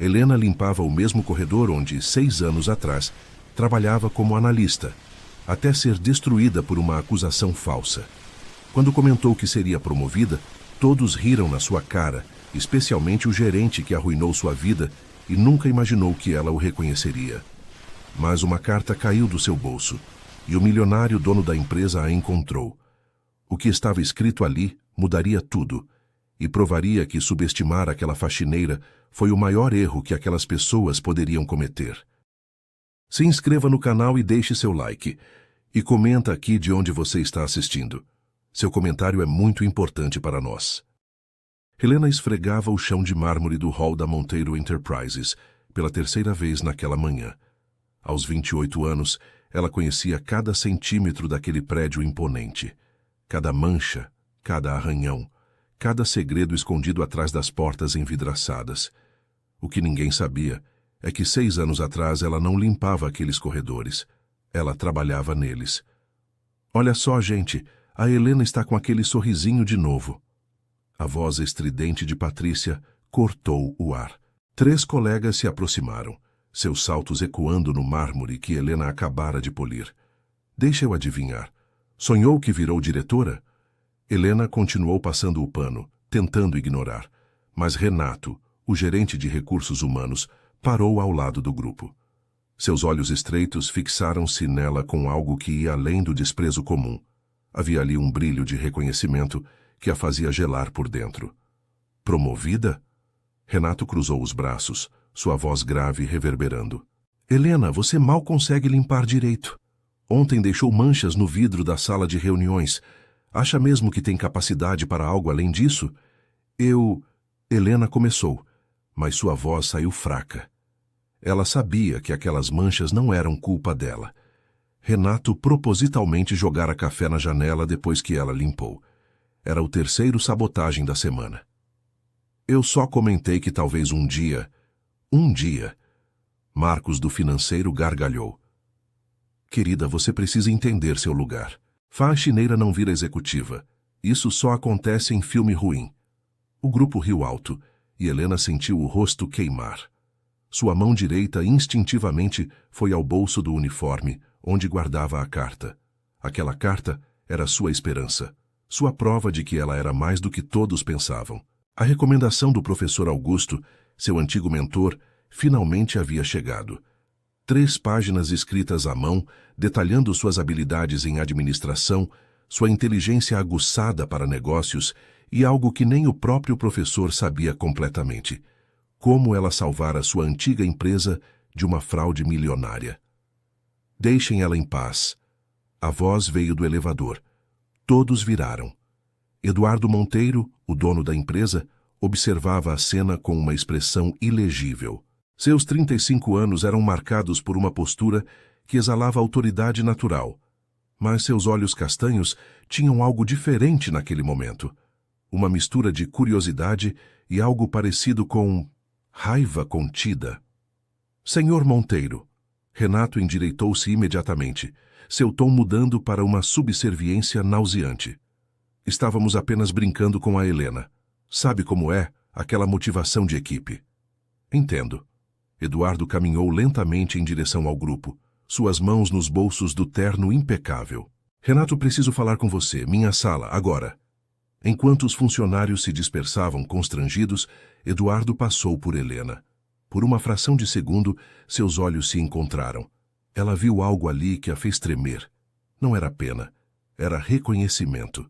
Helena limpava o mesmo corredor onde, 6 anos atrás, trabalhava como analista, até ser destruída por uma acusação falsa. Quando comentou que seria promovida, todos riram na sua cara, especialmente o gerente que arruinou sua vida e nunca imaginou que ela o reconheceria. Mas uma carta caiu do seu bolso, e o milionário dono da empresa a encontrou. O que estava escrito ali mudaria tudo, e provaria que subestimar aquela faxineira foi o maior erro que aquelas pessoas poderiam cometer. Se inscreva no canal e deixe seu like, e comenta aqui de onde você está assistindo. Seu comentário é muito importante para nós. Helena esfregava o chão de mármore do hall da Monteiro Enterprises pela 3ª vez naquela manhã. Aos 28 anos, ela conhecia cada centímetro daquele prédio imponente. Cada mancha, cada arranhão, cada segredo escondido atrás das portas envidraçadas. O que ninguém sabia é que 6 anos atrás ela não limpava aqueles corredores. Ela trabalhava neles. Olha só, gente, a Helena está com aquele sorrisinho de novo. A voz estridente de Patrícia cortou o ar. 3 colegas se aproximaram, seus saltos ecoando no mármore que Helena acabara de polir. Deixa eu adivinhar. Sonhou que virou diretora? Helena continuou passando o pano, tentando ignorar. Mas Renato, o gerente de recursos humanos, parou ao lado do grupo. Seus olhos estreitos fixaram-se nela com algo que ia além do desprezo comum. Havia ali um brilho de reconhecimento que a fazia gelar por dentro. Promovida? Renato cruzou os braços, sua voz grave reverberando. Helena, você mal consegue limpar direito. Ontem deixou manchas no vidro da sala de reuniões. Acha mesmo que tem capacidade para algo além disso? Helena começou, mas sua voz saiu fraca. Ela sabia que aquelas manchas não eram culpa dela. Renato propositalmente jogara café na janela depois que ela limpou. Era o 3º sabotagem da semana. Eu só comentei que talvez um dia... Marcos do financeiro gargalhou. Querida, você precisa entender seu lugar. Faxineira não vira executiva. Isso só acontece em filme ruim. O grupo riu alto, e Helena sentiu o rosto queimar. Sua mão direita instintivamente foi ao bolso do uniforme, onde guardava a carta. Aquela carta era sua esperança, sua prova de que ela era mais do que todos pensavam. A recomendação do professor Augusto, seu antigo mentor, finalmente havia chegado. 3 páginas escritas à mão, detalhando suas habilidades em administração, sua inteligência aguçada para negócios e algo que nem o próprio professor sabia completamente: como ela salvara sua antiga empresa de uma fraude milionária. Deixem ela em paz. A voz veio do elevador. Todos viraram. Eduardo Monteiro, o dono da empresa, observava a cena com uma expressão ilegível. Seus 35 anos eram marcados por uma postura que exalava autoridade natural, mas seus olhos castanhos tinham algo diferente naquele momento. Uma mistura de curiosidade e algo parecido com raiva contida. Senhor Monteiro. Renato endireitou-se imediatamente, seu tom mudando para uma subserviência nauseante. Estávamos apenas brincando com a Helena. Sabe como é aquela motivação de equipe? Entendo. Eduardo caminhou lentamente em direção ao grupo, suas mãos nos bolsos do terno impecável. Renato, preciso falar com você. Minha sala, agora. Enquanto os funcionários se dispersavam constrangidos, Eduardo passou por Helena. Por uma fração de segundo, seus olhos se encontraram. Ela viu algo ali que a fez tremer. Não era pena, era reconhecimento.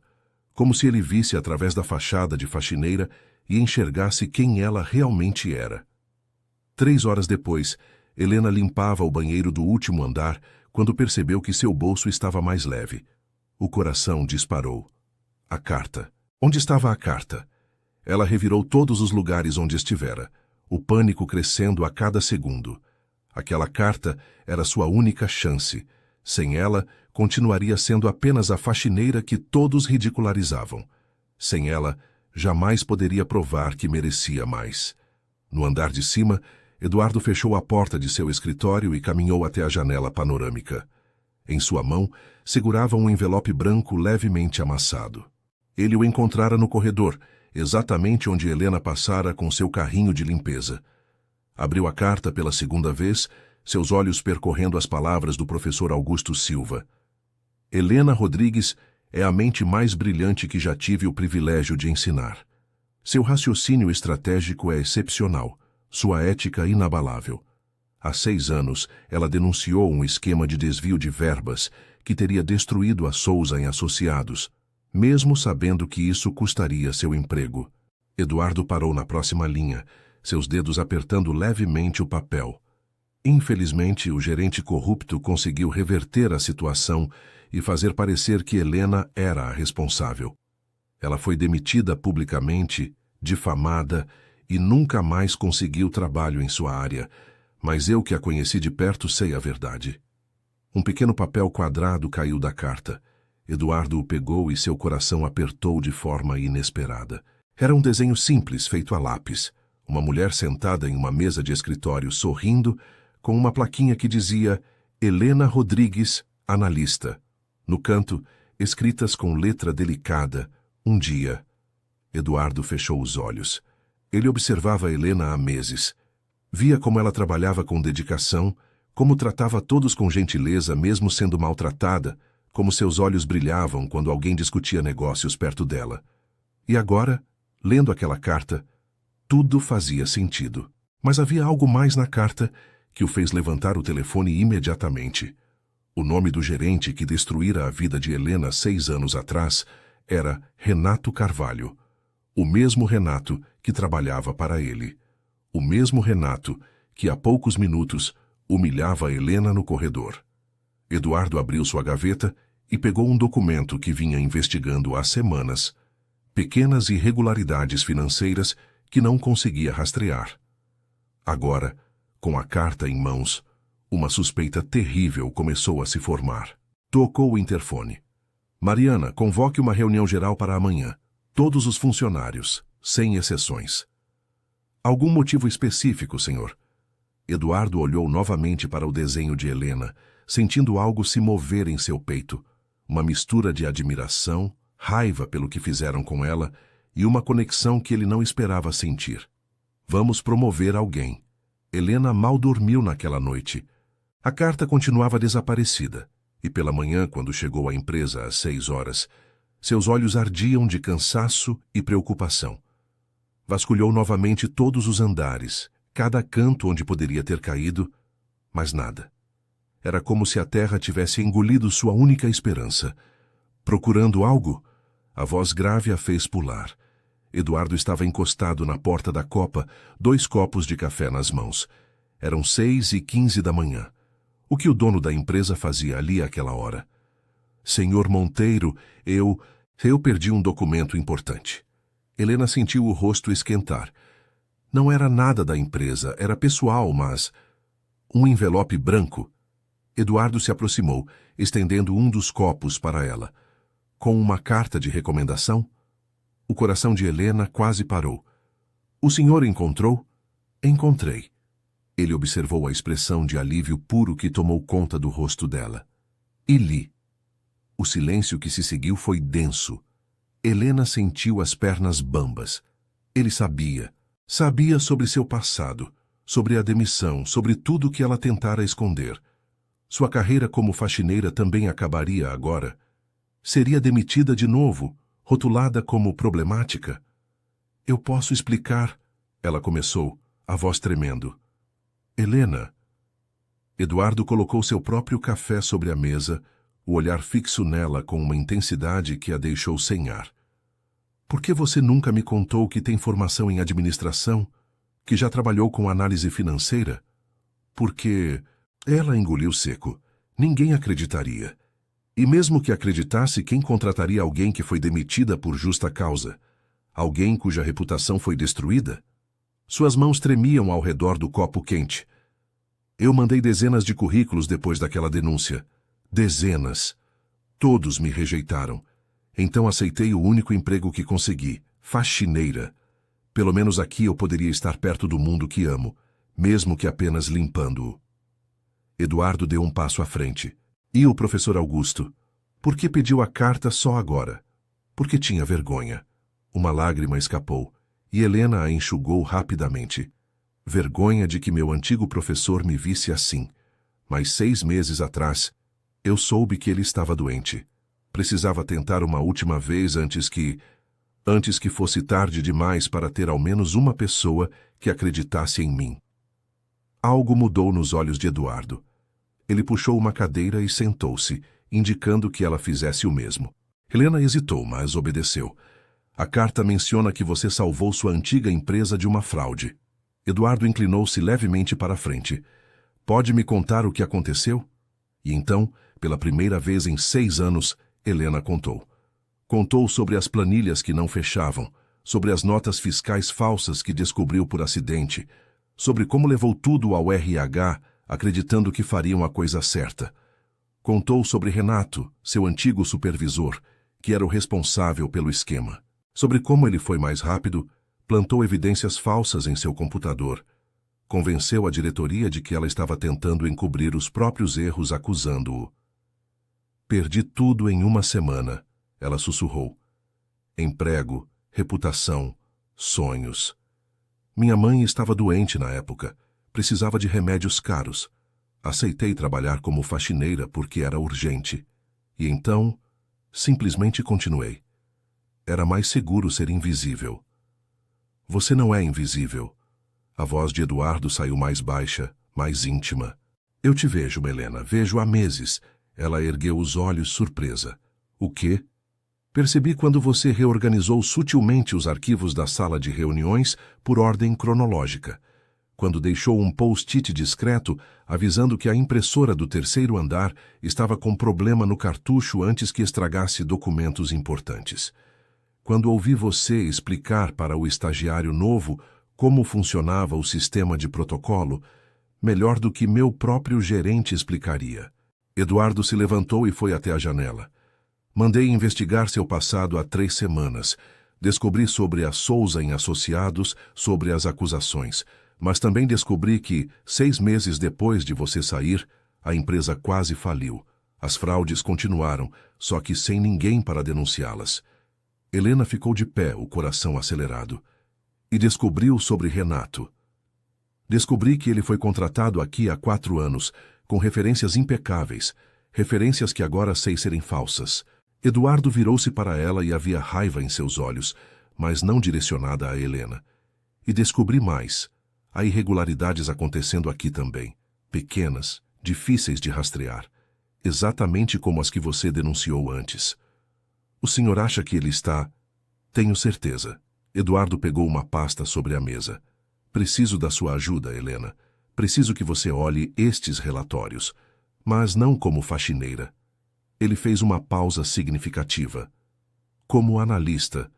Como se ele visse através da fachada de faxineira e enxergasse quem ela realmente era. 3 horas depois, Helena limpava o banheiro do último andar quando percebeu que seu bolso estava mais leve. O coração disparou. A carta. Onde estava a carta? Ela revirou todos os lugares onde estivera, o pânico crescendo a cada segundo. Aquela carta era sua única chance. Sem ela, continuaria sendo apenas a faxineira que todos ridicularizavam. Sem ela, jamais poderia provar que merecia mais. No andar de cima, Eduardo fechou a porta de seu escritório e caminhou até a janela panorâmica. Em sua mão, segurava um envelope branco levemente amassado. Ele o encontrara no corredor, exatamente onde Helena passara com seu carrinho de limpeza. Abriu a carta pela segunda vez, seus olhos percorrendo as palavras do professor Augusto Silva. Helena Rodrigues é a mente mais brilhante que já tive o privilégio de ensinar. Seu raciocínio estratégico é excepcional, sua ética inabalável. Há 6 anos, ela denunciou um esquema de desvio de verbas que teria destruído a Souza em Associados, mesmo sabendo que isso custaria seu emprego. Eduardo parou na próxima linha, seus dedos apertando levemente o papel. Infelizmente, o gerente corrupto conseguiu reverter a situação e fazer parecer que Helena era a responsável. Ela foi demitida publicamente, difamada e nunca mais conseguiu trabalho em sua área, mas eu que a conheci de perto sei a verdade. Um pequeno papel quadrado caiu da carta. Eduardo o pegou e seu coração apertou de forma inesperada. Era um desenho simples, feito a lápis. Uma mulher sentada em uma mesa de escritório, sorrindo, com uma plaquinha que dizia Helena Rodrigues, analista. No canto, escritas com letra delicada, um dia. Eduardo fechou os olhos. Ele observava Helena há meses. Via como ela trabalhava com dedicação, como tratava todos com gentileza mesmo sendo maltratada, como seus olhos brilhavam quando alguém discutia negócios perto dela. E agora, lendo aquela carta, tudo fazia sentido. Mas havia algo mais na carta que o fez levantar o telefone imediatamente. O nome do gerente que destruíra a vida de Helena 6 anos atrás era Renato Carvalho. O mesmo Renato que trabalhava para ele. O mesmo Renato que há poucos minutos humilhava Helena no corredor. Eduardo abriu sua gaveta e pegou um documento que vinha investigando há semanas. Pequenas irregularidades financeiras que não conseguia rastrear. Agora, com a carta em mãos, uma suspeita terrível começou a se formar. Tocou o interfone. Mariana, convoque uma reunião geral para amanhã. Todos os funcionários, sem exceções. Algum motivo específico, senhor? Eduardo olhou novamente para o desenho de Helena, sentindo algo se mover em seu peito. Uma mistura de admiração, raiva pelo que fizeram com ela e uma conexão que ele não esperava sentir. Vamos promover alguém. Helena mal dormiu naquela noite. A carta continuava desaparecida, e pela manhã, quando chegou à empresa às 6 horas, seus olhos ardiam de cansaço e preocupação. Vasculhou novamente todos os andares, cada canto onde poderia ter caído, mas nada. Era como se a terra tivesse engolido sua única esperança. Procurando algo, a voz grave a fez pular. Eduardo estava encostado na porta da copa, 2 copos de café nas mãos. Eram 6h15 da manhã. O que o dono da empresa fazia ali àquela hora? Senhor Monteiro, eu perdi um documento importante. Helena sentiu o rosto esquentar. Não era nada da empresa, era pessoal, mas... Um envelope branco. Eduardo se aproximou, estendendo um dos copos para ela. Com uma carta de recomendação? O coração de Helena quase parou. O senhor encontrou? Encontrei. Ele observou a expressão de alívio puro que tomou conta do rosto dela. E li. O silêncio que se seguiu foi denso. Helena sentiu as pernas bambas. Ele sabia. Sabia sobre seu passado, sobre a demissão, sobre tudo que ela tentara esconder. Sua carreira como faxineira também acabaria agora. Seria demitida de novo, rotulada como problemática. Eu posso explicar, ela começou, a voz tremendo. Helena. Eduardo colocou seu próprio café sobre a mesa, o olhar fixo nela com uma intensidade que a deixou sem ar. Por que você nunca me contou que tem formação em administração, que já trabalhou com análise financeira? Porque ela engoliu seco. Ninguém acreditaria. E mesmo que acreditasse, quem contrataria alguém que foi demitida por justa causa? Alguém cuja reputação foi destruída? Suas mãos tremiam ao redor do copo quente. Eu mandei dezenas de currículos depois daquela denúncia. Dezenas. Todos me rejeitaram. Então aceitei o único emprego que consegui, faxineira. Pelo menos aqui eu poderia estar perto do mundo que amo, mesmo que apenas limpando-o. Eduardo deu um passo à frente. E o professor Augusto? Por que pediu a carta só agora? Porque tinha vergonha. Uma lágrima escapou, e Helena a enxugou rapidamente. Vergonha de que meu antigo professor me visse assim. Mas 6 meses atrás, eu soube que ele estava doente. Precisava tentar uma última vez antes que fosse tarde demais para ter ao menos uma pessoa que acreditasse em mim. Algo mudou nos olhos de Eduardo. Ele puxou uma cadeira e sentou-se, indicando que ela fizesse o mesmo. Helena hesitou, mas obedeceu. A carta menciona que você salvou sua antiga empresa de uma fraude. Eduardo inclinou-se levemente para a frente. Pode me contar o que aconteceu? E então, pela primeira vez em 6 anos, Helena contou. Contou sobre as planilhas que não fechavam, sobre as notas fiscais falsas que descobriu por acidente, sobre como levou tudo ao RH, acreditando que fariam a coisa certa. Contou sobre Renato, seu antigo supervisor, que era o responsável pelo esquema. Sobre como ele foi mais rápido, plantou evidências falsas em seu computador. Convenceu a diretoria de que ela estava tentando encobrir os próprios erros, acusando-o. Perdi tudo em 1 semana, ela sussurrou. Emprego, reputação, sonhos. Minha mãe estava doente na época, precisava de remédios caros. Aceitei trabalhar como faxineira porque era urgente. E então, simplesmente continuei. Era mais seguro ser invisível. Você não é invisível. A voz de Eduardo saiu mais baixa, mais íntima. Eu te vejo, Helena, vejo há meses. Ela ergueu os olhos, surpresa. O quê? Percebi quando você reorganizou sutilmente os arquivos da sala de reuniões por ordem cronológica. Quando deixou um post-it discreto avisando que a impressora do 3º andar estava com problema no cartucho antes que estragasse documentos importantes. Quando ouvi você explicar para o estagiário novo como funcionava o sistema de protocolo, melhor do que meu próprio gerente explicaria. Eduardo se levantou e foi até a janela. Mandei investigar seu passado há 3 semanas. Descobri sobre a Souza em Associados, sobre as acusações, mas também descobri que, 6 meses depois de você sair, a empresa quase faliu. As fraudes continuaram, só que sem ninguém para denunciá-las. Helena ficou de pé, o coração acelerado. E descobriu sobre Renato. Descobri que ele foi contratado aqui há 4 anos, com referências impecáveis, referências que agora sei serem falsas. Eduardo virou-se para ela e havia raiva em seus olhos, mas não direcionada a Helena. E descobri mais. Há irregularidades acontecendo aqui também. Pequenas, difíceis de rastrear. Exatamente como as que você denunciou antes. O senhor acha que ele está... Tenho certeza. Eduardo pegou uma pasta sobre a mesa. Preciso da sua ajuda, Helena. Preciso que você olhe estes relatórios. Mas não como faxineira. Ele fez uma pausa significativa. Como analista.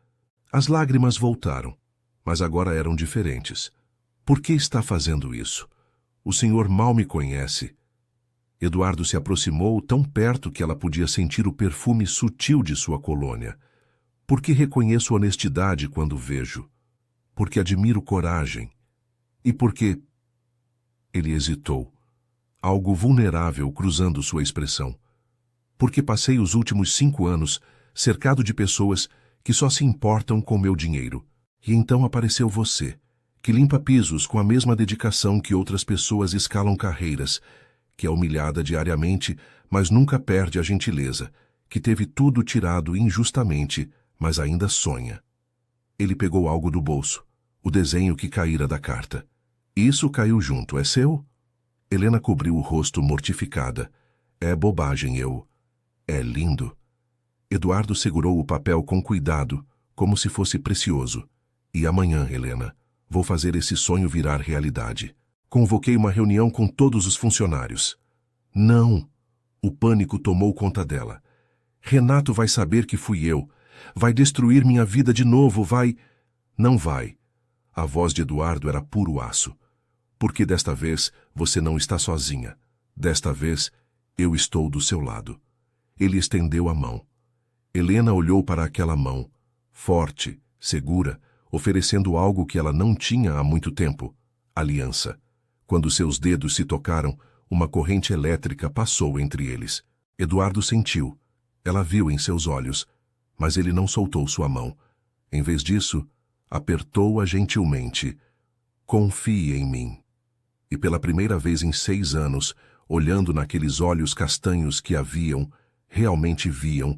As lágrimas voltaram, mas agora eram diferentes. Por que está fazendo isso? O senhor mal me conhece. Eduardo se aproximou tão perto que ela podia sentir o perfume sutil de sua colônia. Porque reconheço honestidade quando vejo. Porque admiro coragem. E porque... Ele hesitou. Algo vulnerável cruzando sua expressão. Porque passei os últimos 5 anos cercado de pessoas que só se importam com meu dinheiro. E então apareceu você, que limpa pisos com a mesma dedicação que outras pessoas escalam carreiras, que é humilhada diariamente, mas nunca perde a gentileza, que teve tudo tirado injustamente, mas ainda sonha. Ele pegou algo do bolso, o desenho que caíra da carta. Isso caiu junto, é seu? Helena cobriu o rosto mortificada. É bobagem, É lindo. Eduardo segurou o papel com cuidado, como se fosse precioso. E amanhã, Helena, vou fazer esse sonho virar realidade. Convoquei uma reunião com todos os funcionários. Não! O pânico tomou conta dela. Renato vai saber que fui eu. Vai destruir minha vida de novo, vai... Não vai. A voz de Eduardo era puro aço. Porque desta vez você não está sozinha. Desta vez eu estou do seu lado. Ele estendeu a mão. Helena olhou para aquela mão, forte, segura, oferecendo algo que ela não tinha há muito tempo, aliança. Quando seus dedos se tocaram, uma corrente elétrica passou entre eles. Eduardo sentiu. Ela viu em seus olhos, mas ele não soltou sua mão. Em vez disso, apertou-a gentilmente. Confie em mim. E pela primeira vez em 6 anos, olhando naqueles olhos castanhos que realmente viam,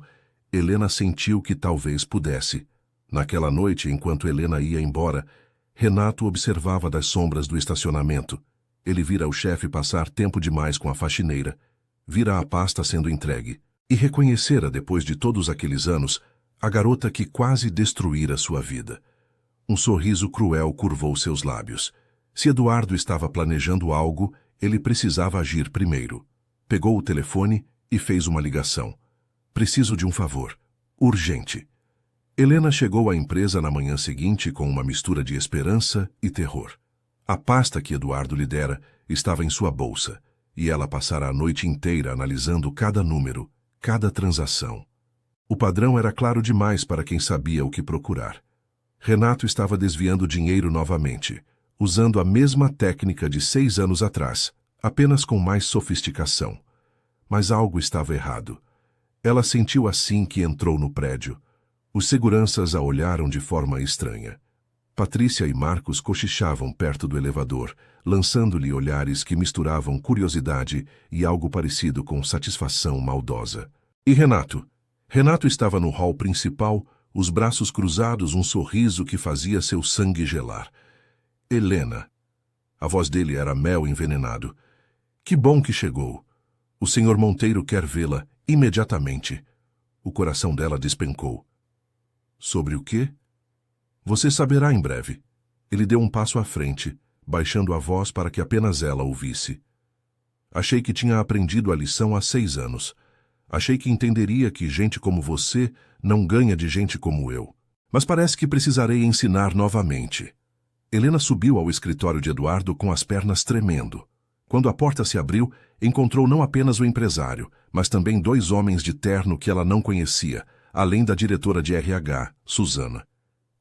Helena sentiu que talvez pudesse. Naquela noite, enquanto Helena ia embora, Renato observava das sombras do estacionamento. Ele vira o chefe passar tempo demais com a faxineira, vira a pasta sendo entregue, e reconhecera, depois de todos aqueles anos, a garota que quase destruíra sua vida. Um sorriso cruel curvou seus lábios. Se Eduardo estava planejando algo, ele precisava agir primeiro. Pegou o telefone e fez uma ligação. Preciso de um favor. Urgente. Helena chegou à empresa na manhã seguinte com uma mistura de esperança e terror. A pasta que Eduardo lhe dera estava em sua bolsa, e ela passara a noite inteira analisando cada número, cada transação. O padrão era claro demais para quem sabia o que procurar. Renato estava desviando dinheiro novamente, usando a mesma técnica de 6 anos atrás, apenas com mais sofisticação. Mas algo estava errado. Ela sentiu assim que entrou no prédio. Os seguranças a olharam de forma estranha. Patrícia e Marcos cochichavam perto do elevador, lançando-lhe olhares que misturavam curiosidade e algo parecido com satisfação maldosa. E Renato? Renato estava no hall principal, os braços cruzados, um sorriso que fazia seu sangue gelar. Helena. A voz dele era mel envenenado. Que bom que chegou. O senhor Monteiro quer vê-la imediatamente. O coração dela despencou. Sobre o quê? Você saberá em breve. Ele deu um passo à frente, baixando a voz para que apenas ela ouvisse. Achei que tinha aprendido a lição há 6 anos. Achei que entenderia que gente como você não ganha de gente como eu. Mas parece que precisarei ensinar novamente. Helena subiu ao escritório de Eduardo com as pernas tremendo. Quando a porta se abriu, encontrou não apenas o empresário, mas também 2 homens de terno que ela não conhecia, além da diretora de RH, Suzana.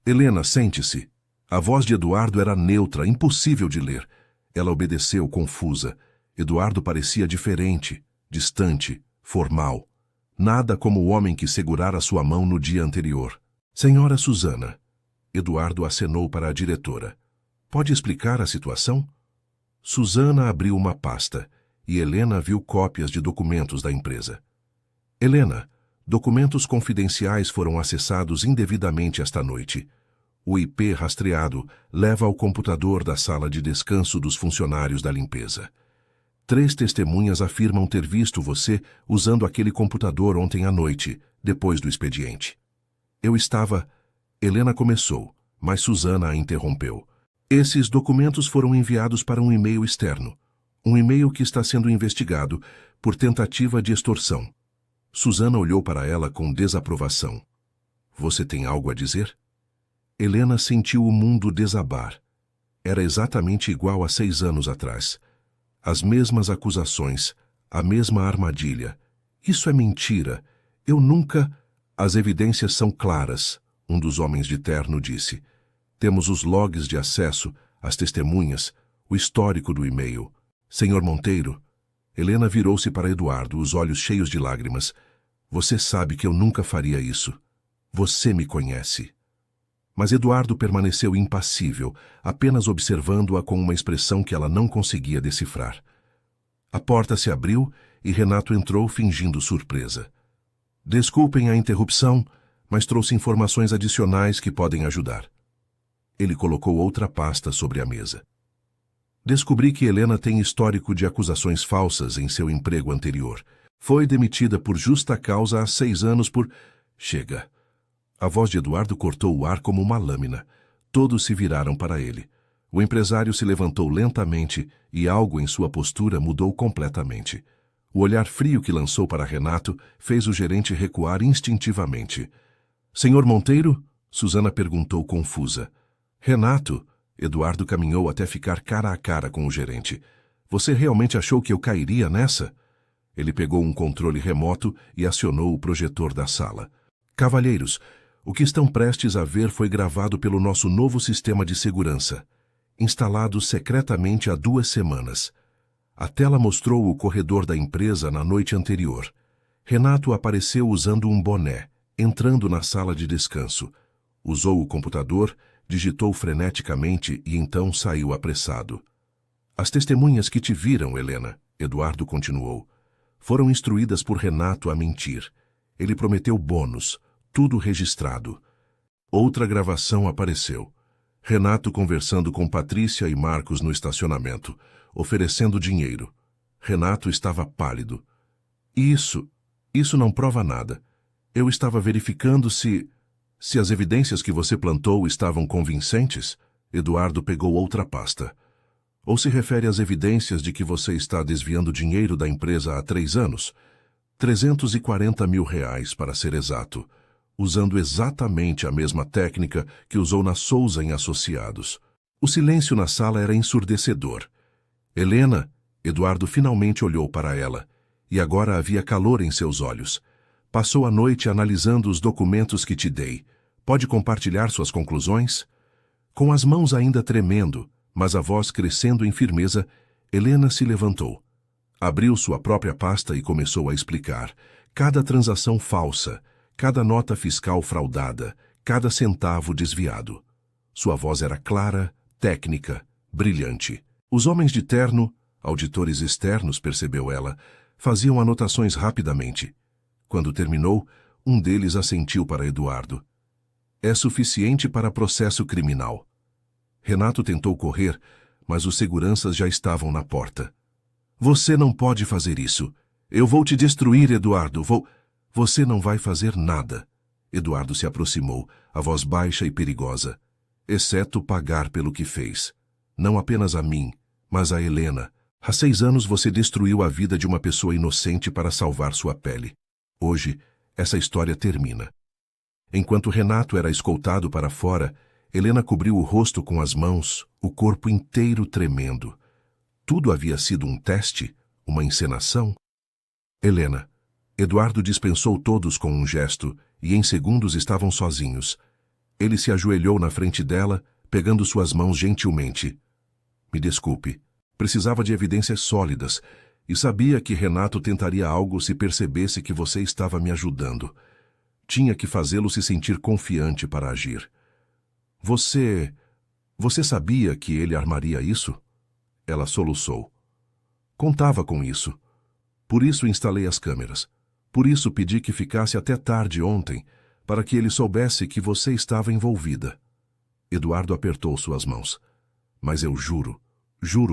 Helena, sente-se. A voz de Eduardo era neutra, impossível de ler. Ela obedeceu, confusa. Eduardo parecia diferente, distante, formal. Nada como o homem que segurara sua mão no dia anterior. Senhora Suzana. Eduardo acenou para a diretora. Pode explicar a situação? Suzana abriu uma pasta e Helena viu cópias de documentos da empresa. Helena, documentos confidenciais foram acessados indevidamente esta noite. O IP rastreado leva ao computador da sala de descanso dos funcionários da limpeza. 3 testemunhas afirmam ter visto você usando aquele computador ontem à noite, depois do expediente. Eu estava... Helena começou, mas Suzana a interrompeu. Esses documentos foram enviados para um e-mail externo. Um e-mail que está sendo investigado por tentativa de extorsão. Suzana olhou para ela com desaprovação. Você tem algo a dizer? Helena sentiu o mundo desabar. Era exatamente igual a 6 anos atrás. As mesmas acusações, a mesma armadilha. Isso é mentira. Eu nunca... As evidências são claras, um dos homens de terno disse. Temos os logs de acesso, as testemunhas, o histórico do e-mail. Senhor Monteiro... Helena virou-se para Eduardo, os olhos cheios de lágrimas. Você sabe que eu nunca faria isso. Você me conhece. Mas Eduardo permaneceu impassível, apenas observando-a com uma expressão que ela não conseguia decifrar. A porta se abriu e Renato entrou fingindo surpresa. Desculpem a interrupção, mas trouxe informações adicionais que podem ajudar. Ele colocou outra pasta sobre a mesa. Descobri que Helena tem histórico de acusações falsas em seu emprego anterior. Foi demitida por justa causa há 6 anos por... Chega. A voz de Eduardo cortou o ar como uma lâmina. Todos se viraram para ele. O empresário se levantou lentamente e algo em sua postura mudou completamente. O olhar frio que lançou para Renato fez o gerente recuar instintivamente. Senhor Monteiro? Suzana perguntou confusa. Renato? Eduardo caminhou até ficar cara a cara com o gerente. Você realmente achou que eu cairia nessa? Ele pegou um controle remoto e acionou o projetor da sala. Cavalheiros, o que estão prestes a ver foi gravado pelo nosso novo sistema de segurança, instalado secretamente há 2 semanas. A tela mostrou o corredor da empresa na noite anterior. Renato apareceu usando um boné, entrando na sala de descanso. Usou o computador, Digitou freneticamente e então saiu apressado. As testemunhas que te viram, Helena, Eduardo continuou, foram instruídas por Renato a mentir. Ele prometeu bônus, tudo registrado. Outra gravação apareceu. Renato conversando com Patrícia e Marcos no estacionamento, oferecendo dinheiro. Renato estava pálido. Isso não prova nada. Eu estava verificando se as evidências que você plantou estavam convincentes. Eduardo pegou outra pasta. Ou se refere às evidências de que você está desviando dinheiro da empresa há 3 anos? 340 mil reais, para ser exato, usando exatamente a mesma técnica que usou na Souza em Associados. O silêncio na sala era ensurdecedor. Helena, Eduardo finalmente olhou para ela, e agora havia calor em seus olhos. Passou a noite analisando os documentos que te dei. Pode compartilhar suas conclusões? Com as mãos ainda tremendo, mas a voz crescendo em firmeza, Helena se levantou. Abriu sua própria pasta e começou a explicar. Cada transação falsa, cada nota fiscal fraudada, cada centavo desviado. Sua voz era clara, técnica, brilhante. Os homens de terno, auditores externos, percebeu ela, faziam anotações rapidamente. Quando terminou, um deles assentiu para Eduardo. É suficiente para processo criminal. Renato tentou correr, mas os seguranças já estavam na porta. Você não pode fazer isso. Eu vou te destruir, Eduardo. Você não vai fazer nada. Eduardo se aproximou, a voz baixa e perigosa. Exceto pagar pelo que fez. Não apenas a mim, mas a Helena. Há 6 anos você destruiu a vida de uma pessoa inocente para salvar sua pele. Hoje, essa história termina. Enquanto Renato era escoltado para fora, Helena cobriu o rosto com as mãos, o corpo inteiro tremendo. Tudo havia sido um teste? Uma encenação? Helena. Eduardo dispensou todos com um gesto, e em segundos estavam sozinhos. Ele se ajoelhou na frente dela, pegando suas mãos gentilmente. Me desculpe. Precisava de evidências sólidas, e sabia que Renato tentaria algo se percebesse que você estava me ajudando. Tinha que fazê-lo se sentir confiante para agir. Você sabia que ele armaria isso? Ela soluçou. Contava com isso. Por isso instalei as câmeras. Por isso pedi que ficasse até tarde ontem, para que ele soubesse que você estava envolvida. Eduardo apertou suas mãos. Mas eu juro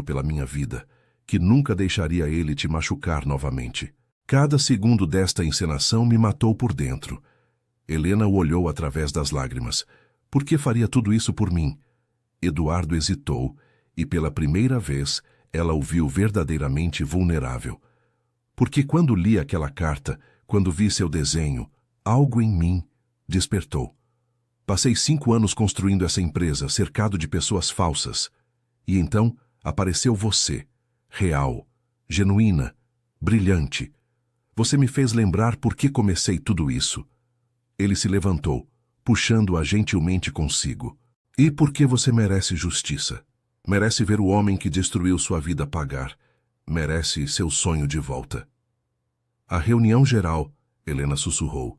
pela minha vida, que nunca deixaria ele te machucar novamente. Cada segundo desta encenação me matou por dentro. Helena o olhou através das lágrimas. Por que faria tudo isso por mim? Eduardo hesitou, e pela primeira vez ela o viu verdadeiramente vulnerável. Porque quando li aquela carta, quando vi seu desenho, algo em mim despertou. Passei 5 anos construindo essa empresa, cercado de pessoas falsas. E então apareceu você, real, genuína, brilhante. Você me fez lembrar por que comecei tudo isso. Ele se levantou, puxando-a gentilmente consigo. E porque você merece justiça. Merece ver o homem que destruiu sua vida pagar. Merece seu sonho de volta. A reunião geral, Helena sussurrou,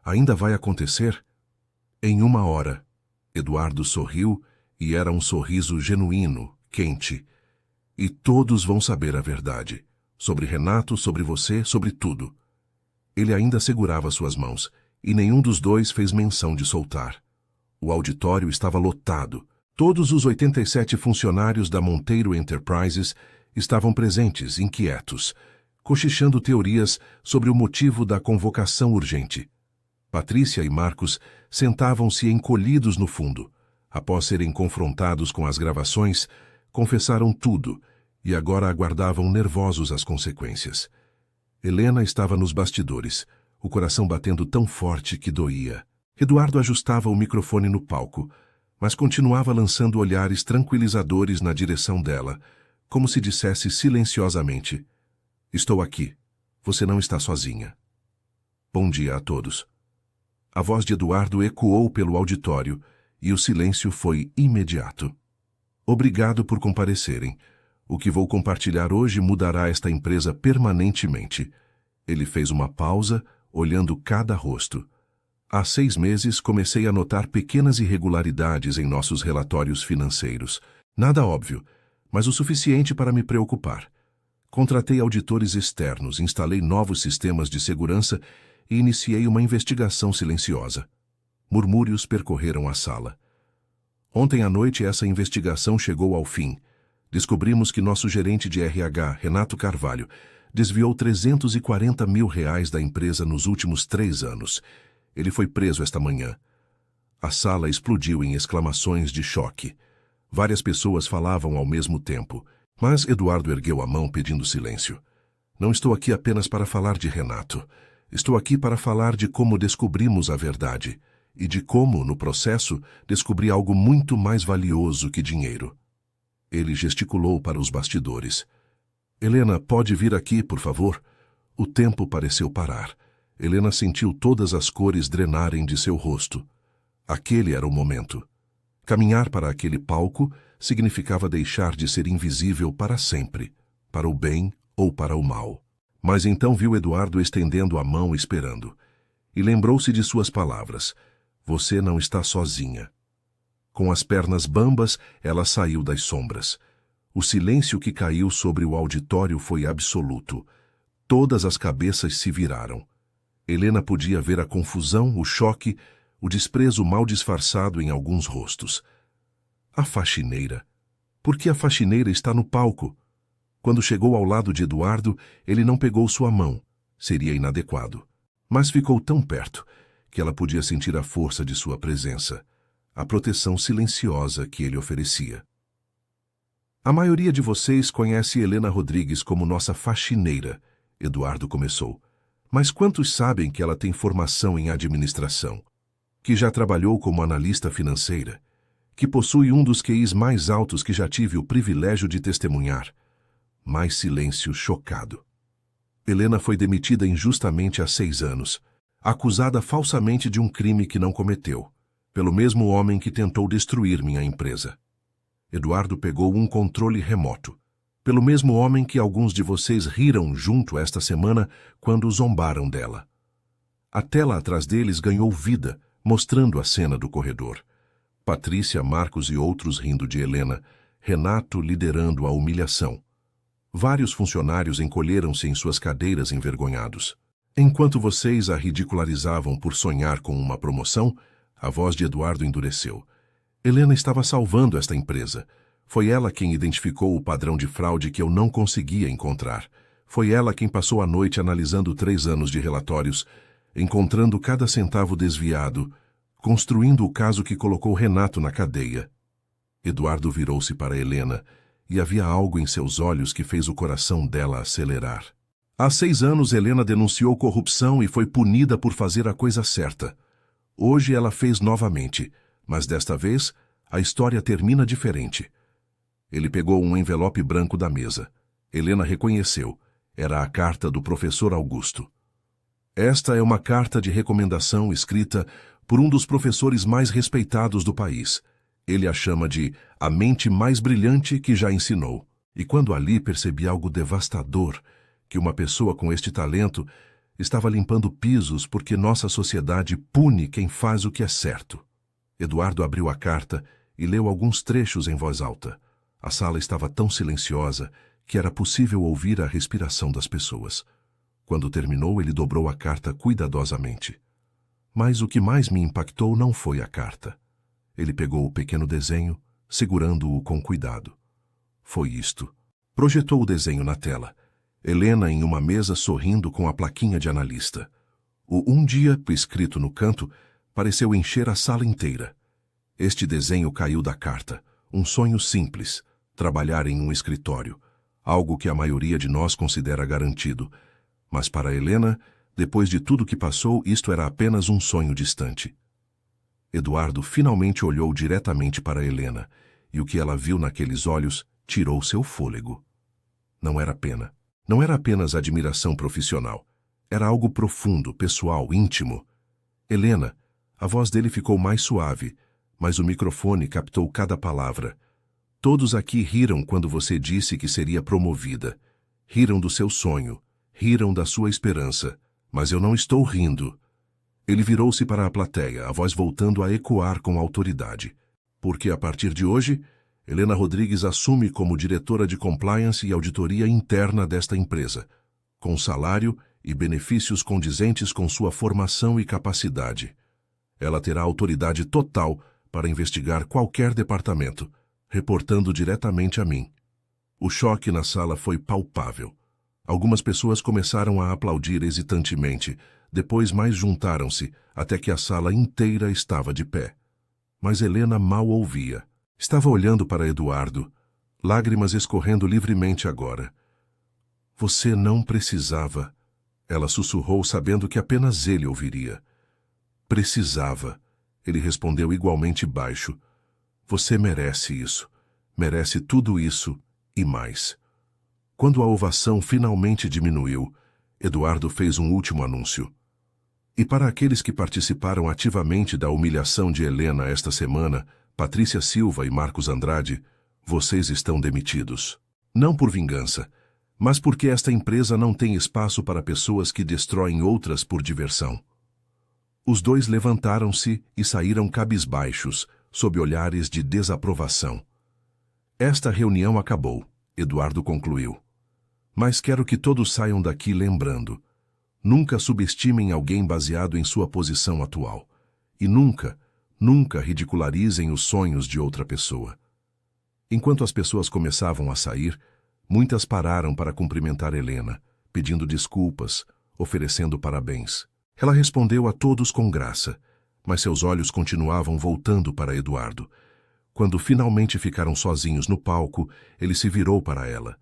ainda vai acontecer? Em 1 hora. Eduardo sorriu, e era um sorriso genuíno, quente. E todos vão saber a verdade. Sobre Renato, sobre você, sobre tudo. Ele ainda segurava suas mãos, e nenhum dos dois fez menção de soltar. O auditório estava lotado. Todos os 87 funcionários da Monteiro Enterprises estavam presentes, inquietos, cochichando teorias sobre o motivo da convocação urgente. Patrícia e Marcos sentavam-se encolhidos no fundo. Após serem confrontados com as gravações, confessaram tudo e agora aguardavam nervosos as consequências. Helena estava nos bastidores, o coração batendo tão forte que doía. Eduardo ajustava o microfone no palco, mas continuava lançando olhares tranquilizadores na direção dela, como se dissesse silenciosamente: Estou aqui. Você não está sozinha. Bom dia a todos. A voz de Eduardo ecoou pelo auditório e o silêncio foi imediato. Obrigado por comparecerem. O que vou compartilhar hoje mudará esta empresa permanentemente. Ele fez uma pausa, olhando cada rosto. Há 6 meses comecei a notar pequenas irregularidades em nossos relatórios financeiros. Nada óbvio, mas o suficiente para me preocupar. Contratei auditores externos, instalei novos sistemas de segurança e iniciei uma investigação silenciosa. Murmúrios percorreram a sala. Ontem à noite essa investigação chegou ao fim. Descobrimos que nosso gerente de RH, Renato Carvalho, desviou R$340 mil da empresa nos últimos 3 anos. Ele foi preso esta manhã. A sala explodiu em exclamações de choque. Várias pessoas falavam ao mesmo tempo, mas Eduardo ergueu a mão pedindo silêncio. Não estou aqui apenas para falar de Renato. Estou aqui para falar de como descobrimos a verdade e de como, no processo, descobri algo muito mais valioso que dinheiro. Ele gesticulou para os bastidores. Helena, pode vir aqui, por favor? O tempo pareceu parar. Helena sentiu todas as cores drenarem de seu rosto. Aquele era o momento. Caminhar para aquele palco significava deixar de ser invisível para sempre, para o bem ou para o mal. Mas então viu Eduardo estendendo a mão esperando. E lembrou-se de suas palavras. Você não está sozinha. Com as pernas bambas, ela saiu das sombras. O silêncio que caiu sobre o auditório foi absoluto. Todas as cabeças se viraram. Helena podia ver a confusão, o choque, o desprezo mal disfarçado em alguns rostos. A faxineira. Por que a faxineira está no palco? Quando chegou ao lado de Eduardo, ele não pegou sua mão. Seria inadequado. Mas ficou tão perto que ela podia sentir a força de sua presença, a proteção silenciosa que ele oferecia. A maioria de vocês conhece Helena Rodrigues como nossa faxineira, Eduardo começou. Mas quantos sabem que ela tem formação em administração? Que já trabalhou como analista financeira? Que possui um dos QIs mais altos que já tive o privilégio de testemunhar? Mais silêncio chocado. Helena foi demitida injustamente há 6 anos, acusada falsamente de um crime que não cometeu, pelo mesmo homem que tentou destruir minha empresa. Eduardo pegou um controle remoto, pelo mesmo homem que alguns de vocês riram junto esta semana quando zombaram dela. A tela atrás deles ganhou vida, mostrando a cena do corredor. Patrícia, Marcos e outros rindo de Helena, Renato liderando a humilhação. Vários funcionários encolheram-se em suas cadeiras envergonhados. Enquanto vocês a ridicularizavam por sonhar com uma promoção, a voz de Eduardo endureceu. Helena estava salvando esta empresa. Foi ela quem identificou o padrão de fraude que eu não conseguia encontrar. Foi ela quem passou a noite analisando 3 anos de relatórios, encontrando cada centavo desviado, construindo o caso que colocou Renato na cadeia. Eduardo virou-se para Helena, e havia algo em seus olhos que fez o coração dela acelerar. Há 6 anos, Helena denunciou corrupção e foi punida por fazer a coisa certa. Hoje ela fez novamente, mas desta vez a história termina diferente. Ele pegou um envelope branco da mesa. Helena reconheceu. Era a carta do professor Augusto. Esta é uma carta de recomendação escrita por um dos professores mais respeitados do país. Ele a chama de a mente mais brilhante que já ensinou. E quando ali percebi algo devastador, que uma pessoa com este talento estava limpando pisos porque nossa sociedade pune quem faz o que é certo. Eduardo abriu a carta e leu alguns trechos em voz alta. A sala estava tão silenciosa que era possível ouvir a respiração das pessoas. Quando terminou, ele dobrou a carta cuidadosamente. Mas o que mais me impactou não foi a carta. Ele pegou o pequeno desenho, segurando-o com cuidado. Foi isto. Projetou o desenho na tela. Helena em uma mesa sorrindo com a plaquinha de analista. O "um dia" escrito no canto pareceu encher a sala inteira. Este desenho caiu da carta. Um sonho simples, trabalhar em um escritório, algo que a maioria de nós considera garantido. Mas para Helena, depois de tudo que passou, isto era apenas um sonho distante. Eduardo finalmente olhou diretamente para Helena, e o que ela viu naqueles olhos tirou seu fôlego. Não era pena. Não era apenas admiração profissional. Era algo profundo, pessoal, íntimo. Helena, a voz dele ficou mais suave, mas o microfone captou cada palavra. Todos aqui riram quando você disse que seria promovida. Riram do seu sonho. Riram da sua esperança. Mas eu não estou rindo. Ele virou-se para a plateia, a voz voltando a ecoar com autoridade. Porque, a partir de hoje, Helena Rodrigues assume como diretora de compliance e auditoria interna desta empresa, com salário e benefícios condizentes com sua formação e capacidade. Ela terá autoridade total para investigar qualquer departamento, reportando diretamente a mim. O choque na sala foi palpável. Algumas pessoas começaram a aplaudir hesitantemente, depois mais juntaram-se, até que a sala inteira estava de pé. Mas Helena mal ouvia. Estava olhando para Eduardo, lágrimas escorrendo livremente agora. Você não precisava. Ela sussurrou, sabendo que apenas ele ouviria. Precisava. Ele respondeu igualmente baixo. Você merece isso. Merece tudo isso e mais. Quando a ovação finalmente diminuiu, Eduardo fez um último anúncio. E para aqueles que participaram ativamente da humilhação de Helena esta semana, Patrícia Silva e Marcos Andrade, vocês estão demitidos. Não por vingança, mas porque esta empresa não tem espaço para pessoas que destroem outras por diversão. Os dois levantaram-se e saíram cabisbaixos, sob olhares de desaprovação. Esta reunião acabou, Eduardo concluiu. Mas quero que todos saiam daqui lembrando. Nunca subestimem alguém baseado em sua posição atual. E nunca, nunca ridicularizem os sonhos de outra pessoa. Enquanto as pessoas começavam a sair, muitas pararam para cumprimentar Helena, pedindo desculpas, oferecendo parabéns. Ela respondeu a todos com graça, mas seus olhos continuavam voltando para Eduardo. Quando finalmente ficaram sozinhos no palco, ele se virou para ela.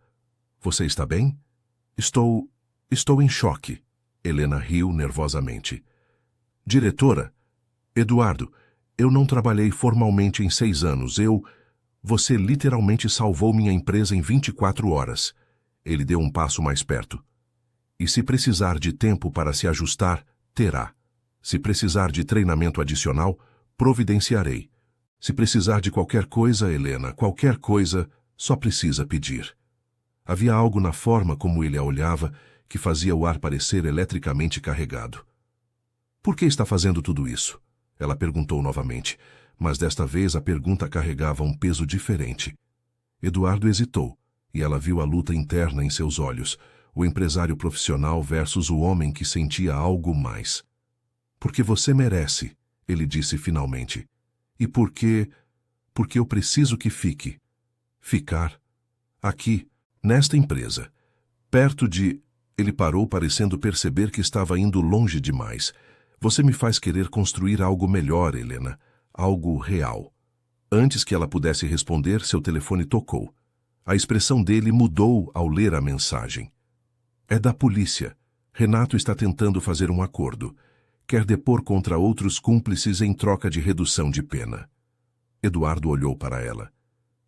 Você está bem? Estou em choque. Helena riu nervosamente. Diretora? Eduardo, eu não trabalhei formalmente em 6 anos. Você literalmente salvou minha empresa em 24 horas. Ele deu um passo mais perto. E se precisar de tempo para se ajustar, terá. Se precisar de treinamento adicional, providenciarei. Se precisar de qualquer coisa, Helena, qualquer coisa, só precisa pedir. Havia algo na forma como ele a olhava que fazia o ar parecer eletricamente carregado. Por que está fazendo tudo isso? Ela perguntou novamente, mas desta vez a pergunta carregava um peso diferente. Eduardo hesitou, e ela viu a luta interna em seus olhos, o empresário profissional versus o homem que sentia algo mais. Porque você merece, ele disse finalmente. E porque eu preciso que fique. Ficar. Aqui, nesta empresa. Perto de... Ele parou, parecendo perceber que estava indo longe demais. Você me faz querer construir algo melhor, Helena. Algo real. Antes que ela pudesse responder, seu telefone tocou. A expressão dele mudou ao ler a mensagem. É da polícia. Renato está tentando fazer um acordo. Quer depor contra outros cúmplices em troca de redução de pena. Eduardo olhou para ela.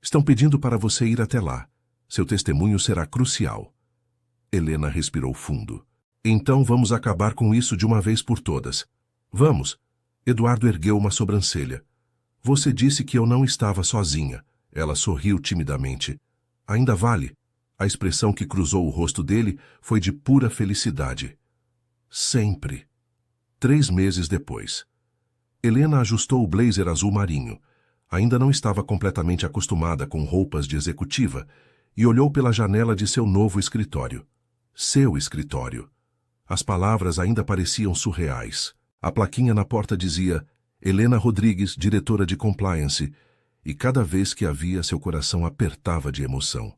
Estão pedindo para você ir até lá. Seu testemunho será crucial. Helena respirou fundo. Então vamos acabar com isso de uma vez por todas. Vamos. Eduardo ergueu uma sobrancelha. Você disse que eu não estava sozinha. Ela sorriu timidamente. Ainda vale. A expressão que cruzou o rosto dele foi de pura felicidade. Sempre. 3 meses depois. Helena ajustou o blazer azul marinho. Ainda não estava completamente acostumada com roupas de executiva e olhou pela janela de seu novo escritório. Seu escritório. As palavras ainda pareciam surreais. A plaquinha na porta dizia Helena Rodrigues, diretora de compliance, e cada vez que a via seu coração apertava de emoção.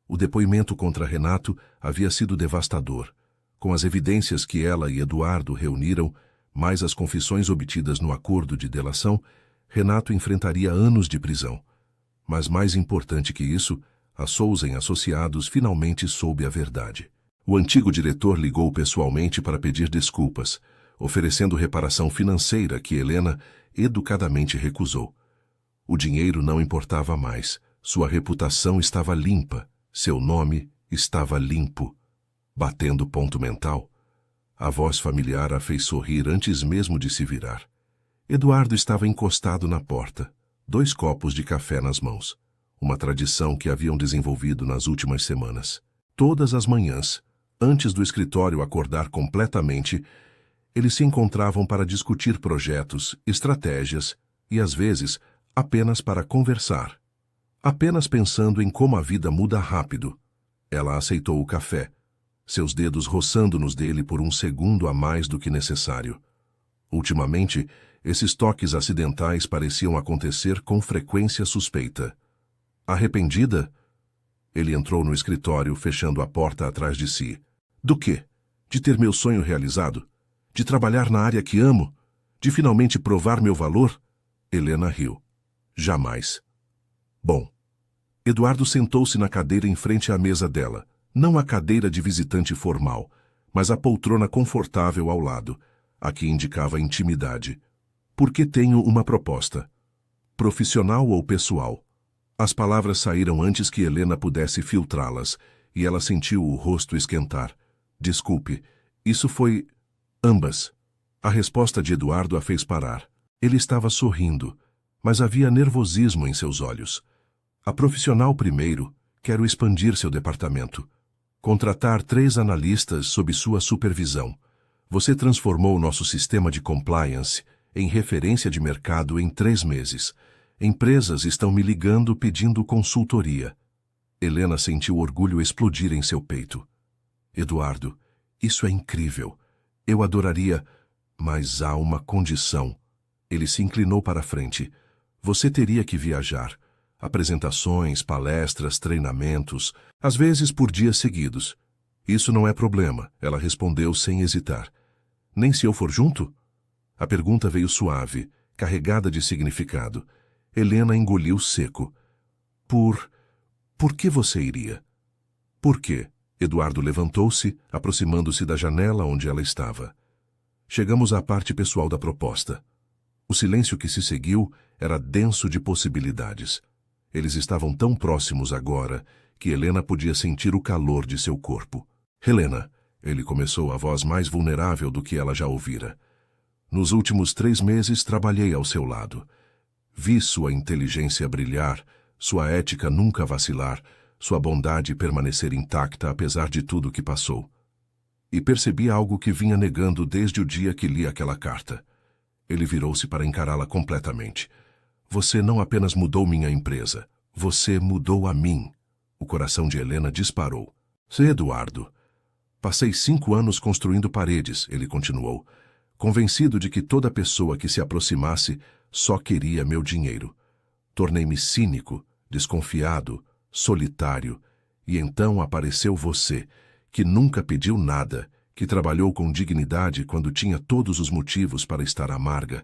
O depoimento contra Renato havia sido devastador. Com as evidências que ela e Eduardo reuniram, mais as confissões obtidas no acordo de delação, Renato enfrentaria anos de prisão. Mas mais importante que isso, a Souza e Associados finalmente soube a verdade. O antigo diretor ligou pessoalmente para pedir desculpas, oferecendo reparação financeira que Helena educadamente recusou. O dinheiro não importava mais, sua reputação estava limpa, seu nome estava limpo. Batendo ponto mental, a voz familiar a fez sorrir antes mesmo de se virar. Eduardo estava encostado na porta, 2 copos de café nas mãos, uma tradição que haviam desenvolvido nas últimas semanas. Todas as manhãs, antes do escritório acordar completamente, Eles se encontravam para discutir projetos, estratégias e, às vezes, apenas para conversar. Apenas pensando em como a vida muda rápido. Ela aceitou o café, seus dedos roçando nos dele por um segundo a mais do que necessário. Ultimamente, esses toques acidentais pareciam acontecer com frequência suspeita. Arrependida? Ele entrou no escritório, fechando a porta atrás de si. Do quê? De ter meu sonho realizado? De trabalhar na área que amo? De finalmente provar meu valor? Helena riu. Jamais. Bom. Eduardo sentou-se na cadeira em frente à mesa dela. Não a cadeira de visitante formal, mas a poltrona confortável ao lado, a que indicava intimidade. Porque tenho uma proposta. Profissional ou pessoal? As palavras saíram antes que Helena pudesse filtrá-las, e ela sentiu o rosto esquentar. Desculpe, isso foi... ambas. A resposta de Eduardo a fez parar. Ele estava sorrindo, mas havia nervosismo em seus olhos. A profissional primeiro, quero expandir seu departamento. Contratar 3 analistas sob sua supervisão. Você transformou nosso sistema de compliance em referência de mercado em 3 meses. Empresas estão me ligando pedindo consultoria. Helena sentiu orgulho explodir em seu peito. Eduardo, isso é incrível. Eu adoraria, mas há uma condição. Ele se inclinou para a frente. Você teria que viajar. Apresentações, palestras, treinamentos, às vezes por dias seguidos. Isso não é problema, ela respondeu sem hesitar. Nem se eu for junto? A pergunta veio suave, carregada de significado. Helena engoliu seco. Por que você iria? Por quê? Eduardo levantou-se, aproximando-se da janela onde ela estava. Chegamos à parte pessoal da proposta. O silêncio que se seguiu era denso de possibilidades. Eles estavam tão próximos agora que Helena podia sentir o calor de seu corpo. Helena, ele começou a voz mais vulnerável do que ela já ouvira. Nos últimos 3 meses trabalhei ao seu lado. Vi sua inteligência brilhar, sua ética nunca vacilar, sua bondade permanecer intacta apesar de tudo que passou. E percebi algo que vinha negando desde o dia que li aquela carta. Ele virou-se para encará-la completamente. Você não apenas mudou minha empresa, você mudou a mim. O coração de Helena disparou. Eduardo. Passei 5 anos construindo paredes, ele continuou, convencido de que toda pessoa que se aproximasse só queria meu dinheiro. Tornei-me cínico, desconfiado, solitário, e então apareceu você, que nunca pediu nada, que trabalhou com dignidade quando tinha todos os motivos para estar amarga,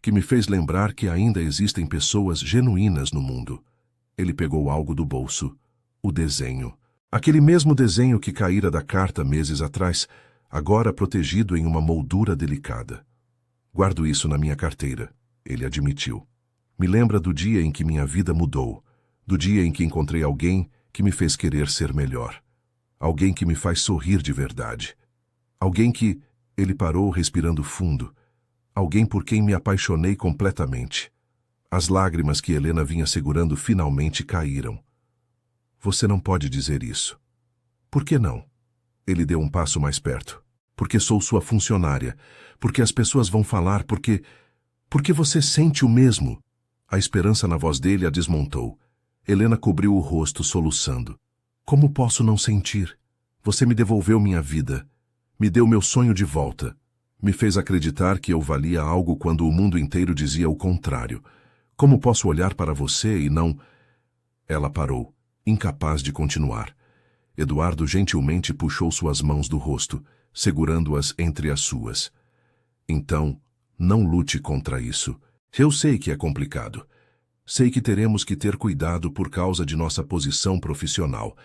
que me fez lembrar que ainda existem pessoas genuínas no mundo. Ele pegou algo do bolso. O desenho. Aquele mesmo desenho que caíra da carta meses atrás, agora protegido em uma moldura delicada. Guardo isso na minha carteira, ele admitiu. Me lembra do dia em que minha vida mudou, do dia em que encontrei alguém que me fez querer ser melhor. Alguém que me faz sorrir de verdade. Alguém que... Ele parou respirando fundo. Alguém por quem me apaixonei completamente. As lágrimas que Helena vinha segurando finalmente caíram. Você não pode dizer isso. Por que não? Ele deu um passo mais perto. Porque sou sua funcionária. Porque as pessoas vão falar. Porque você sente o mesmo. A esperança na voz dele a desmontou. Helena cobriu o rosto, soluçando. Como posso não sentir? Você me devolveu minha vida. Me deu meu sonho de volta. Me fez acreditar que eu valia algo quando o mundo inteiro dizia o contrário. Como posso olhar para você e não... Ela parou, incapaz de continuar. Eduardo gentilmente puxou suas mãos do rosto, segurando-as entre as suas. Então, não lute contra isso. Eu sei que é complicado. Sei que teremos que ter cuidado por causa de nossa posição profissional.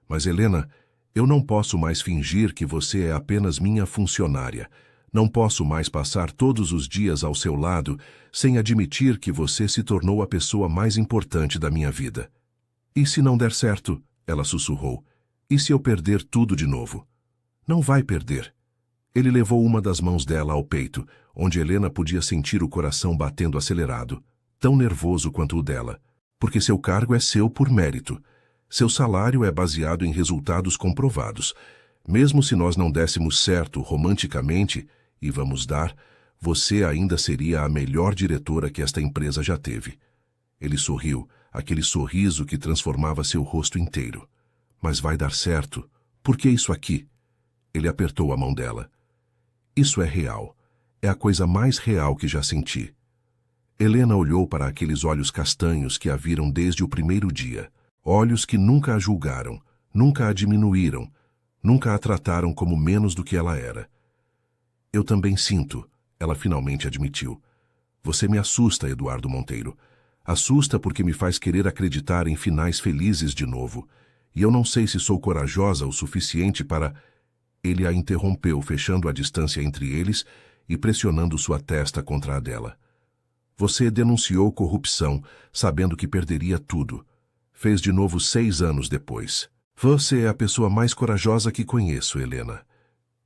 Mas, Helena, eu não posso mais fingir que você é apenas minha funcionária. Não posso mais passar todos os dias ao seu lado sem admitir que você se tornou a pessoa mais importante da minha vida. E se não der certo? Ela sussurrou. E se eu perder tudo de novo? Não vai perder. Ele levou uma das mãos dela ao peito, onde Helena podia sentir o coração batendo acelerado, tão nervoso quanto o dela, porque seu cargo é seu por mérito. Seu salário é baseado em resultados comprovados. Mesmo se nós não dessemos certo romanticamente, e vamos dar, você ainda seria a melhor diretora que esta empresa já teve. Ele sorriu, aquele sorriso que transformava seu rosto inteiro. Mas vai dar certo. Por que isso aqui? Ele apertou a mão dela. Isso é real. É a coisa mais real que já senti. Helena olhou para aqueles olhos castanhos que a viram desde o primeiro dia. Olhos que nunca a julgaram, nunca a diminuíram, nunca a trataram como menos do que ela era. Eu também sinto, ela finalmente admitiu. Você me assusta, Eduardo Monteiro. Assusta porque me faz querer acreditar em finais felizes de novo. E eu não sei se sou corajosa o suficiente para... Ele a interrompeu, fechando a distância entre eles e pressionando sua testa contra a dela. Você denunciou corrupção, sabendo que perderia tudo. Fez de novo 6 anos depois. Você é a pessoa mais corajosa que conheço, Helena.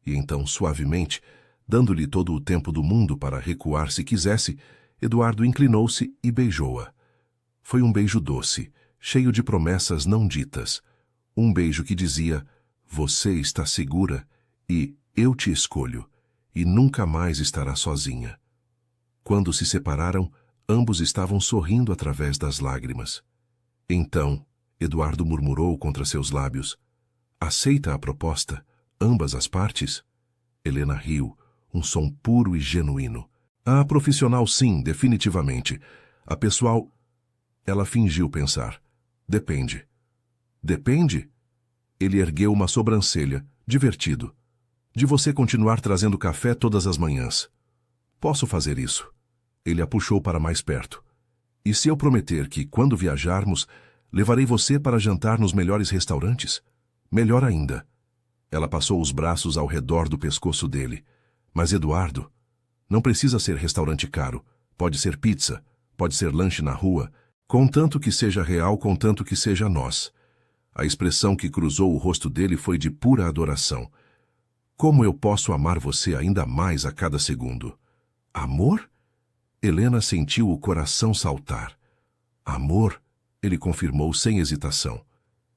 E então, suavemente, dando-lhe todo o tempo do mundo para recuar se quisesse, Eduardo inclinou-se e beijou-a. Foi um beijo doce, cheio de promessas não ditas. Um beijo que dizia, você está segura e eu te escolho, e nunca mais estará sozinha. Quando se separaram, ambos estavam sorrindo através das lágrimas. Então, Eduardo murmurou contra seus lábios, aceita a proposta, ambas as partes? Helena riu, um som puro e genuíno. A profissional sim, definitivamente. A pessoal... Ela fingiu pensar. Depende. Depende? Ele ergueu uma sobrancelha, divertido. De você continuar trazendo café todas as manhãs. Posso fazer isso. Ele a puxou para mais perto. E se eu prometer que, quando viajarmos, levarei você para jantar nos melhores restaurantes? Melhor ainda. Ela passou os braços ao redor do pescoço dele. Mas, Eduardo, não precisa ser restaurante caro. Pode ser pizza, pode ser lanche na rua, contanto que seja real, contanto que seja nós. A expressão que cruzou o rosto dele foi de pura adoração. Como eu posso amar você ainda mais a cada segundo? Amor? Helena sentiu o coração saltar. Amor? Ele confirmou sem hesitação.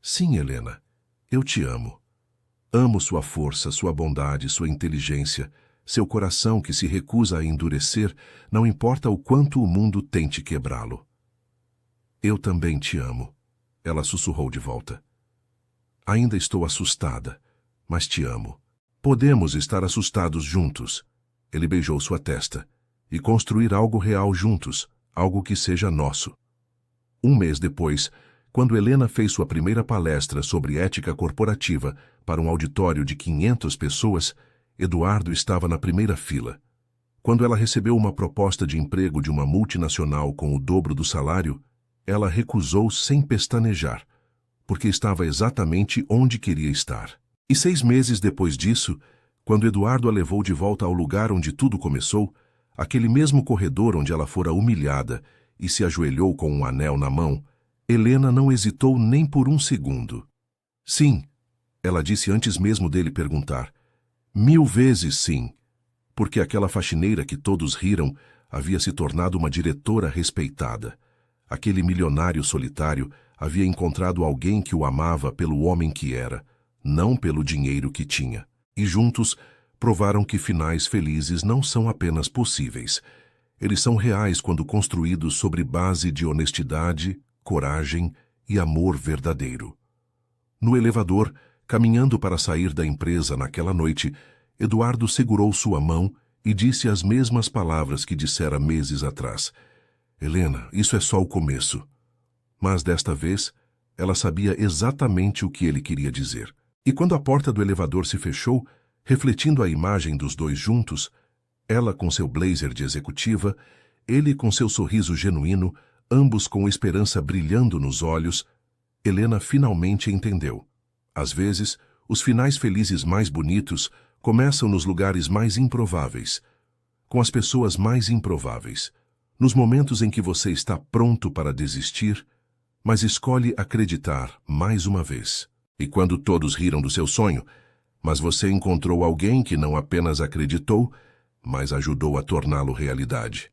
Sim, Helena, eu te amo. Amo sua força, sua bondade, sua inteligência, seu coração que se recusa a endurecer, não importa o quanto o mundo tente quebrá-lo. Eu também te amo, ela sussurrou de volta. Ainda estou assustada, mas te amo. Podemos estar assustados juntos. Ele beijou sua testa. E construir algo real juntos, algo que seja nosso. Um mês depois, quando Helena fez sua primeira palestra sobre ética corporativa para um auditório de 500 pessoas, Eduardo estava na primeira fila. Quando ela recebeu uma proposta de emprego de uma multinacional com o dobro do salário, ela recusou sem pestanejar, porque estava exatamente onde queria estar. E 6 meses depois disso, quando Eduardo a levou de volta ao lugar onde tudo começou, aquele mesmo corredor onde ela fora humilhada e se ajoelhou com um anel na mão, Helena não hesitou nem por um segundo. Sim, ela disse antes mesmo dele perguntar. 1000 vezes sim, porque aquela faxineira que todos riram havia se tornado uma diretora respeitada. Aquele milionário solitário havia encontrado alguém que o amava pelo homem que era, não pelo dinheiro que tinha. E juntos provaram que finais felizes não são apenas possíveis. Eles são reais quando construídos sobre base de honestidade, coragem e amor verdadeiro. No elevador, caminhando para sair da empresa naquela noite, Eduardo segurou sua mão e disse as mesmas palavras que dissera meses atrás. Helena, isso é só o começo. Mas desta vez, ela sabia exatamente o que ele queria dizer. E quando a porta do elevador se fechou, refletindo a imagem dos dois juntos, ela com seu blazer de executiva, ele com seu sorriso genuíno, ambos com esperança brilhando nos olhos, Helena finalmente entendeu. Às vezes, os finais felizes mais bonitos começam nos lugares mais improváveis, com as pessoas mais improváveis, nos momentos em que você está pronto para desistir, mas escolhe acreditar mais uma vez. E quando todos riram do seu sonho, mas você encontrou alguém que não apenas acreditou, mas ajudou a torná-lo realidade.